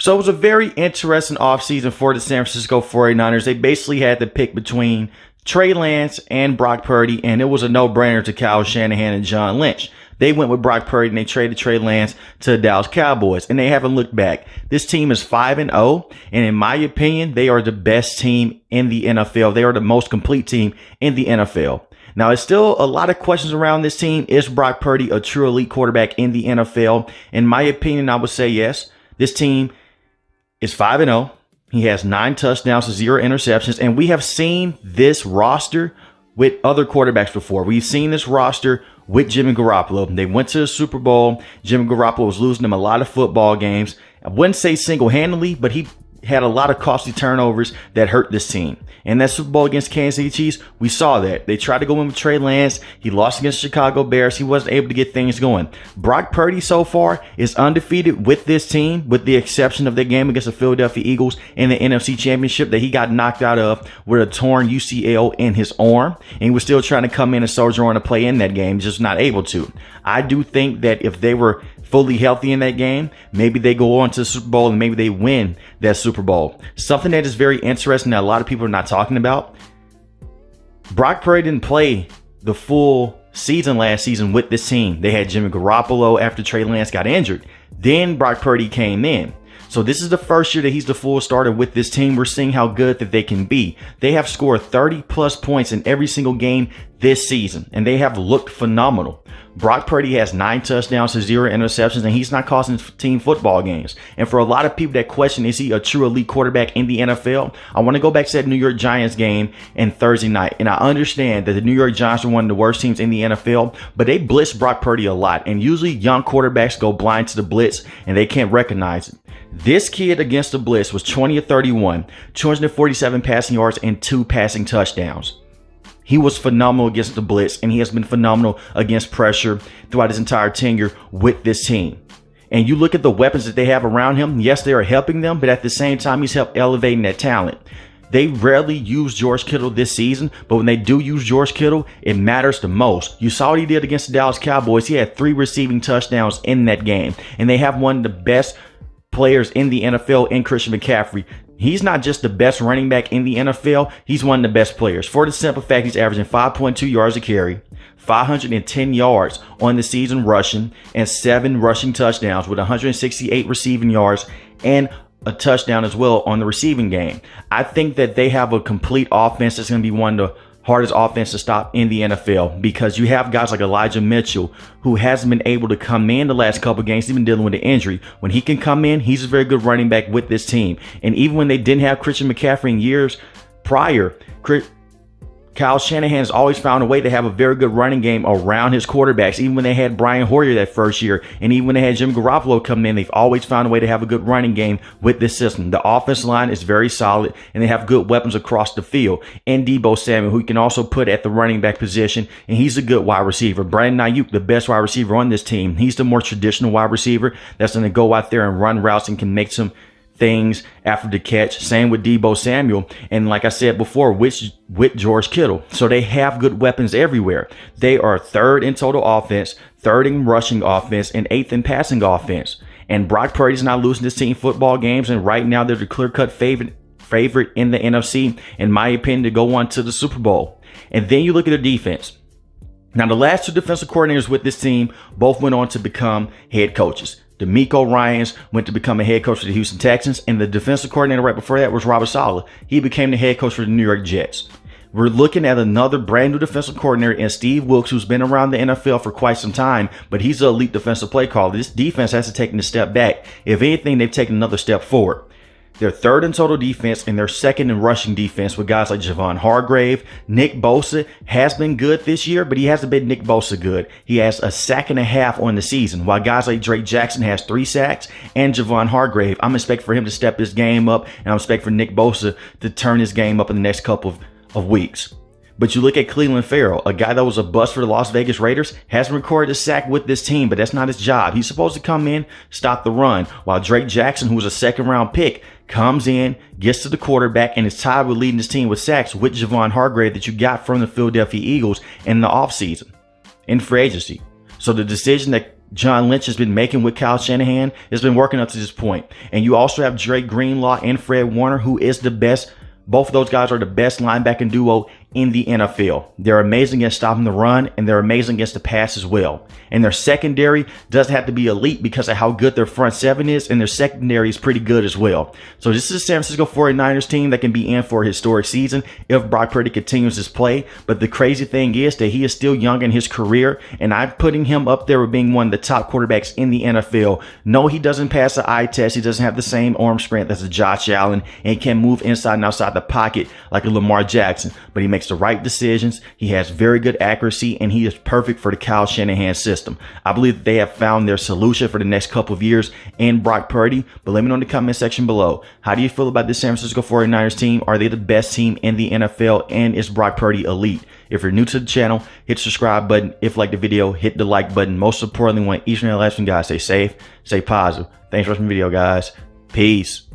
So it was a very interesting offseason for the San Francisco 49ers. They basically had to pick between Trey Lance and Brock Purdy, and it was a no-brainer to Kyle Shanahan and John Lynch. They went with Brock Purdy and they traded Trey Lance to the Dallas Cowboys, and they haven't looked back. This team is 5-0, and in my opinion, they are the best team in the NFL. They are the most complete team in the NFL. Now, there's still a lot of questions around this team. Is Brock Purdy a true elite quarterback in the NFL? In my opinion, I would say yes. This team is 5-0. He has 9 touchdowns to 0 interceptions, and we have seen this roster with other quarterbacks before. We've seen this roster with Jimmy Garoppolo. They went to the Super Bowl. Jimmy Garoppolo was losing them a lot of football games. I wouldn't say single-handedly, but he had a lot of costly turnovers that hurt this team. And that Super Bowl against Kansas City Chiefs, we saw that. They tried to go in with Trey Lance. He lost against the Chicago Bears. He wasn't able to get things going. Brock Purdy so far is undefeated with this team, with the exception of the game against the Philadelphia Eagles in the NFC Championship that he got knocked out of with a torn UCL in his arm. And he was still trying to come in and soldier on to play in that game, just not able to. I do think that if they were fully healthy in that game, maybe they go on to the Super Bowl and maybe they win that Super Bowl. Something that is very interesting that a lot of people are not talking about. Brock Purdy didn't play the full season last season with this team. They had Jimmy Garoppolo after Trey Lance got injured. Then Brock Purdy came in. So this is the first year that he's the full starter with this team. We're seeing how good that they can be. They have scored 30 plus points in every single game this season, and they have looked phenomenal. Brock Purdy has 9 touchdowns to 0 interceptions, and he's not costing team football games. And for a lot of people that question, is he a true elite quarterback in the NFL? I want to go back to that New York Giants game in Thursday night. And I understand that the New York Giants are one of the worst teams in the NFL, but they blitz Brock Purdy a lot. And usually young quarterbacks go blind to the blitz and they can't recognize it. This kid against the blitz was 20 of 31, 247 passing yards, and 2 passing touchdowns. He was phenomenal against the blitz, and he has been phenomenal against pressure throughout his entire tenure with this team. And you look at the weapons that they have around him. Yes, they are helping them, but at the same time, he's helped elevating that talent. They rarely use George Kittle this season, but when they do use George Kittle, it matters the most. You saw what he did against the Dallas Cowboys. He had 3 receiving touchdowns in that game, and they have one of the best players in the NFL in Christian McCaffrey. He's not just the best running back in the NFL. He's one of the best players. For the simple fact, he's averaging 5.2 yards a carry, 510 yards on the season rushing, and 7 rushing touchdowns with 168 receiving yards and a touchdown as well on the receiving game. I think that they have a complete offense that's going to be one of the hardest offense to stop in the NFL, because you have guys like Elijah Mitchell who hasn't been able to come in the last couple of games, even dealing with an injury. When he can come in, he's a very good running back with this team. And even when they didn't have Christian McCaffrey in years prior, Kyle Shanahan has always found a way to have a very good running game around his quarterbacks. Even when they had Brian Hoyer that first year, and even when they had Jim Garoppolo come in, they've always found a way to have a good running game with this system. The offensive line is very solid, and they have good weapons across the field. And Deebo Samuel, who you can also put at the running back position, and he's a good wide receiver. Brandon Ayuk, the best wide receiver on this team. He's the more traditional wide receiver that's going to go out there and run routes and can make some things after the catch. Same with Deebo Samuel, and like I said before, with George Kittle. So they have good weapons everywhere. They are 3rd in total offense, 3rd in rushing offense, and 8th in passing offense. And Brock Purdy's not losing this team football games, and right now they're the clear-cut favorite in the NFC, in my opinion, to go on to the Super Bowl. And then you look at their defense. Now, the last 2 defensive coordinators with this team both went on to become head coaches. DeMeco Ryans went to become a head coach for the Houston Texans, and the defensive coordinator right before that was Robert Saleh. He became the head coach for the New York Jets. We're looking at another brand new defensive coordinator in Steve Wilks, who's been around the NFL for quite some time, but he's an elite defensive play caller. This defense hasn't taken a step back. If anything, they've taken another step forward. They're 3rd in total defense, and they're 2nd in rushing defense with guys like Javon Hargrave. Nick Bosa has been good this year, but he hasn't been Nick Bosa good. He has a 1.5 sacks on the season, while guys like Drake Jackson has 3 sacks, and Javon Hargrave. I'm expecting for him to step his game up, and I'm expecting for Nick Bosa to turn his game up in the next couple of weeks. But you look at Cleveland Farrell, a guy that was a bust for the Las Vegas Raiders, hasn't recorded a sack with this team, but that's not his job. He's supposed to come in, stop the run, while Drake Jackson, who was a 2nd-round pick, comes in, gets to the quarterback, and is tied with leading his team with sacks with Javon Hargrave that you got from the Philadelphia Eagles in the offseason, in free agency. So the decision that John Lynch has been making with Kyle Shanahan has been working up to this point. And you also have Drake Greenlaw and Fred Warner, who is the best. Both of those guys are the best linebacking duo in the NFL. They're amazing against stopping the run, and they're amazing against the pass as well. And their secondary doesn't have to be elite because of how good their front seven is, and their secondary is pretty good as well. So this is a San Francisco 49ers team that can be in for a historic season if Brock Purdy continues his play. But the crazy thing is that he is still young in his career, and I'm putting him up there with being one of the top quarterbacks in the NFL. No, he doesn't pass the eye test. He doesn't have the same arm strength as a Josh Allen, and he can move inside and outside the pocket like a Lamar Jackson. But he makes the right decisions. He has very good accuracy, and he is perfect for the Kyle Shanahan system. I believe that they have found their solution for the next couple of years in Brock Purdy. But let me know in the comment section below. How do you feel about this San Francisco 49ers team? Are they the best team in the NFL? And is Brock Purdy elite? If you're new to the channel, hit the subscribe button. If you like the video, hit the like button. Most importantly, want each and every last one, guys, stay safe, stay positive. Thanks for watching the video, guys. Peace.